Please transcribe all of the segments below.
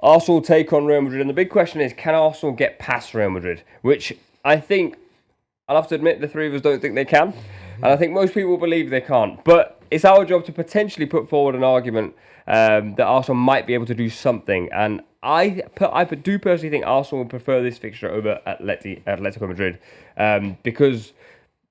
Arsenal take on Real Madrid, and the big question is, can Arsenal get past Real Madrid? Which I think, I'll have to admit, the three of us don't think they can, and I think most people believe they can't. But it's our job to potentially put forward an argument that Arsenal might be able to do something, and I do personally think Arsenal would prefer this fixture over Atletico Madrid, because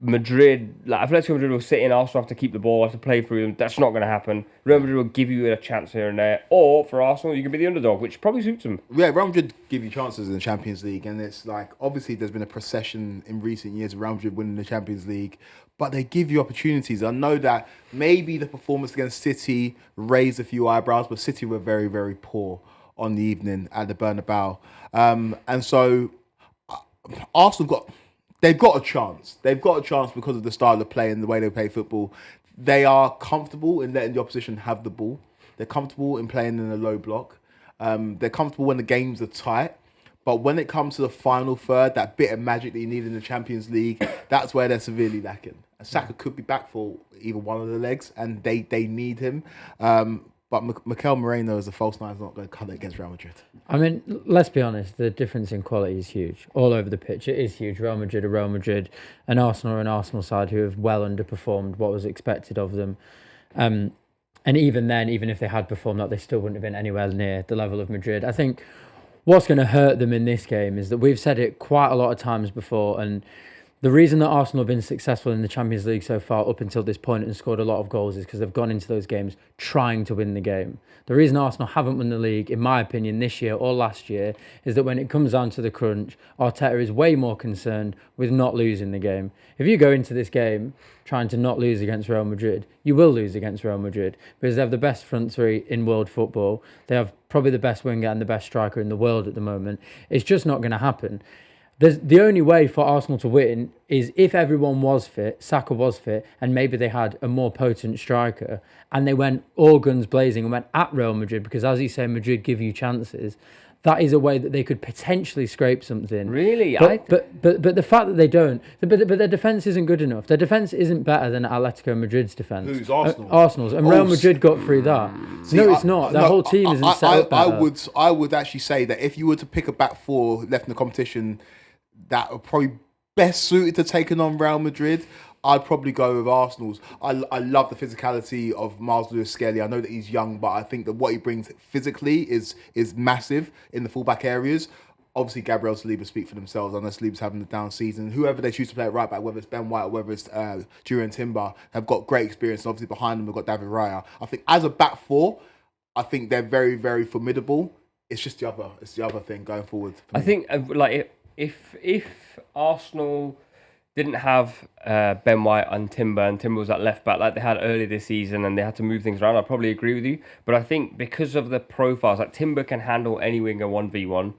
Atletico Madrid will sit in, Arsenal have to keep the ball, have to play through them. That's not going to happen. Real Madrid will give you a chance here and there. Or, for Arsenal, you can be the underdog, which probably suits them. Yeah, Real Madrid give you chances in the Champions League, and it's like, obviously there's been a procession in recent years of Real Madrid winning the Champions League, but they give you opportunities. I know that maybe the performance against City raised a few eyebrows, but City were very, very poor on the evening at the Bernabeu. And so Arsenal they've got a chance. They've got a chance because of the style of play and the way they play football. They are comfortable in letting the opposition have the ball. They're comfortable in playing in a low block. They're comfortable when the games are tight. But when it comes to the final third, that bit of magic that you need in the Champions League, that's where they're severely lacking. And Saka could be back for either one of the legs, and they need him. But Mikel Moreno as a false nine is not going to cut it against Real Madrid. I mean, let's be honest, the difference in quality is huge. All over the pitch, it is huge. Real Madrid are Real Madrid, and Arsenal are an Arsenal side who have well underperformed what was expected of them. And even then, even if they had performed that, they still wouldn't have been anywhere near the level of Madrid. I think what's going to hurt them in this game is that we've said it quite a lot of times before, and the reason that Arsenal have been successful in the Champions League so far up until this point and scored a lot of goals is because they've gone into those games trying to win the game. The reason Arsenal haven't won the league, in my opinion, this year or last year, is that when it comes down to the crunch, Arteta is way more concerned with not losing the game. If you go into this game trying to not lose against Real Madrid, you will lose against Real Madrid because they have the best front three in world football. They have probably the best winger and the best striker in the world at the moment. It's just not going to happen. The only way for Arsenal to win is if everyone was fit, Saka was fit, and maybe they had a more potent striker, and they went all guns blazing and went at Real Madrid, because as you say, Madrid give you chances. That is a way that they could potentially scrape something. Really? But the fact that they don't, but their defence isn't good enough. Their defence isn't better than Atletico Madrid's defence. Who's Arsenal? Arsenal's. And Real Madrid got through that. No, it's not. Their whole team isn't set up better. I would actually say that if you were to pick a back four left in the competition that are probably best suited to taking on Real Madrid, I'd probably go with Arsenal's. I love the physicality of Miles Lewis-Skelly. I know that he's young, but I think that what he brings physically is massive in the fullback areas. Obviously, Gabriel Saliba speak for themselves, unless Saliba's having a down season. Whoever they choose to play at right back, whether it's Ben White or whether it's Jurriën Timber, have got great experience. And obviously, behind them, we've got David Raya. I think as a back four, I think they're very, very formidable. It's just the other thing going forward. I think if Arsenal didn't have Ben White and Timber was at left back like they had earlier this season and they had to move things around, I'd probably agree with you. But I think because of the profiles, like Timber can handle any winger 1v1.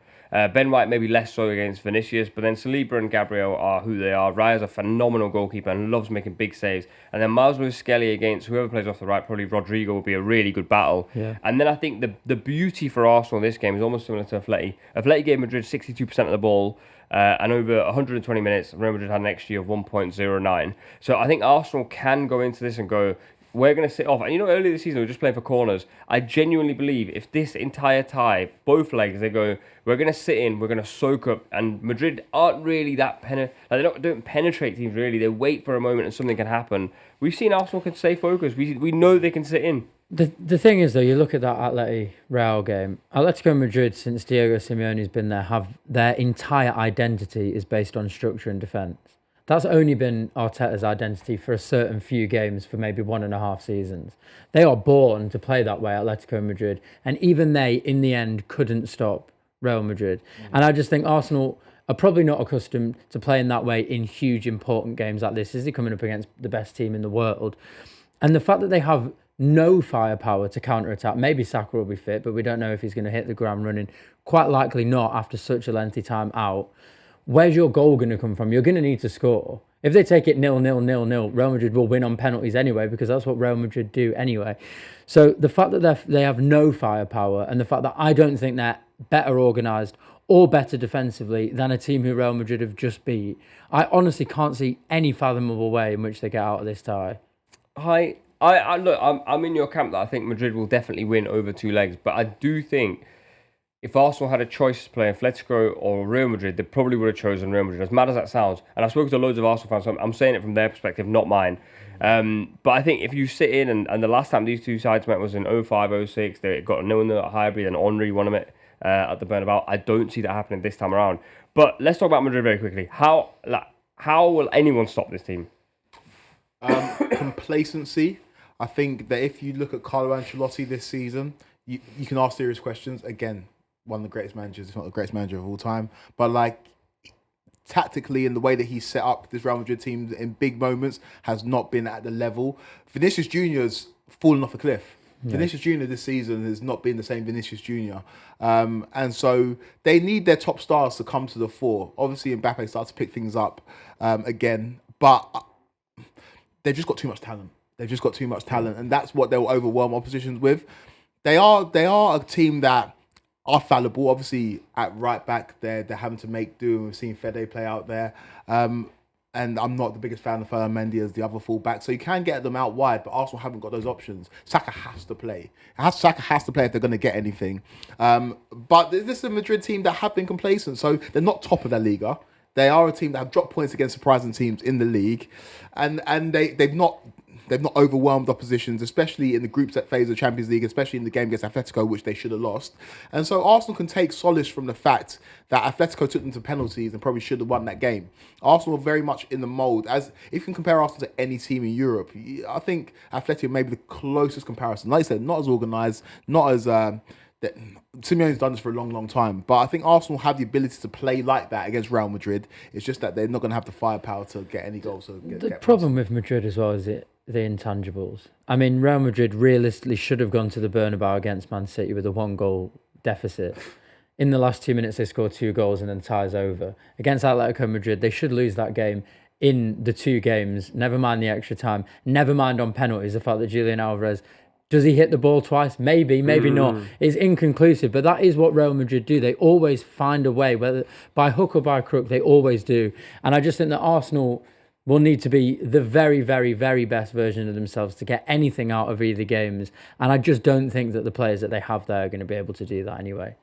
Ben White maybe less so against Vinicius, but then Saliba and Gabriel are who they are. Raya's a phenomenal goalkeeper and loves making big saves. And then Miles Lewis-Skelly against whoever plays off the right, probably Rodrigo, will be a really good battle. Yeah. And then I think the beauty for Arsenal in this game is almost similar to Atleti. Atleti gave Madrid 62% of the ball, and over 120 minutes, Real Madrid had an XG of 1.09. So I think Arsenal can go into this and go, we're going to sit off. And earlier this season, we were just playing for corners. I genuinely believe if this entire tie, both legs, they go, we're going to sit in, we're going to soak up. And Madrid aren't really that they don't penetrate teams, really. They wait for a moment and something can happen. We've seen Arsenal can stay focused. We know they can sit in. The thing is, though, you look at that Atleti-Real game. Atletico Madrid, since Diego Simeone's been there, have their entire identity is based on structure and defence. That's only been Arteta's identity for a certain few games for maybe 1.5 seasons. They are born to play that way, Atletico Madrid. And even they, in the end, couldn't stop Real Madrid. And I just think Arsenal are probably not accustomed to playing that way in huge, important games like this. Is he coming up against the best team in the world? And the fact that they have no firepower to counter-attack. Maybe Saka will be fit, but we don't know if he's going to hit the ground running. Quite likely not after such a lengthy time out. Where's your goal going to come from? You're going to need to score. If they take it 0-0, 0-0, Real Madrid will win on penalties anyway, because that's what Real Madrid do anyway. So the fact that they have no firepower, and the fact that I don't think they're better organised or better defensively than a team who Real Madrid have just beat, I honestly can't see any fathomable way in which they get out of this tie. Look, I'm in your camp that I think Madrid will definitely win over two legs, but I do think if Arsenal had a choice to play Atletico or Real Madrid, they probably would have chosen Real Madrid, as mad as that sounds. And I've spoken to loads of Arsenal fans, so I'm saying it from their perspective, not mine. But I think if you sit in, and the last time these two sides met was in 05-06, they got a 0-0 at Highbury, and Henry won it at the Bernabeu. I don't see that happening this time around. But let's talk about Madrid very quickly. How will anyone stop this team? Complacency. I think that if you look at Carlo Ancelotti this season, you can ask serious questions. Again, one of the greatest managers, if not the greatest manager of all time. But like tactically, and the way that he set up this Real Madrid team in big moments has not been at the level. Vinicius Junior's fallen off a cliff. Yeah. Vinicius Junior this season has not been the same Vinicius Junior. And so they need their top stars to come to the fore. Obviously, Mbappe starts to pick things up again, but they've just got too much talent. They've just got too much talent, and that's what they'll overwhelm oppositions with. They are a team that are fallible. Obviously, at right back, they're having to make do. We've seen Fede play out there. And I'm not the biggest fan of Mendy as the other fullback. So you can get them out wide, but Arsenal haven't got those options. Saka has to play. Saka has to play if they're going to get anything. But this is a Madrid team that have been complacent. So they're not top of their Liga. They are a team that have dropped points against surprising teams in the league. And they've not overwhelmed oppositions, especially in the group set phase of Champions League, especially in the game against Atletico, which they should have lost. And so Arsenal can take solace from the fact that Atletico took them to penalties and probably should have won that game. Arsenal are very much in the mould. As if you can compare Arsenal to any team in Europe, I think Atletico may be the closest comparison. Like I said, not as organised, not as... Simeone's done this for a long, long time. But I think Arsenal have the ability to play like that against Real Madrid. It's just that they're not going to have the firepower to get any goals. The problem with Madrid as well is the intangibles. I mean, Real Madrid realistically should have gone to the Bernabeu against Man City with a 1-goal deficit. In the last 2 minutes, they scored 2 goals and then ties over. Against Atletico Madrid, they should lose that game in the 2 games. Never mind the extra time. Never mind on penalties. The fact that Julian Alvarez... Does he hit the ball twice? Maybe, maybe not. It's inconclusive, but that is what Real Madrid do. They always find a way, whether by hook or by crook, they always do. And I just think that Arsenal will need to be the very, very, very best version of themselves to get anything out of either games. And I just don't think that the players that they have there are going to be able to do that anyway.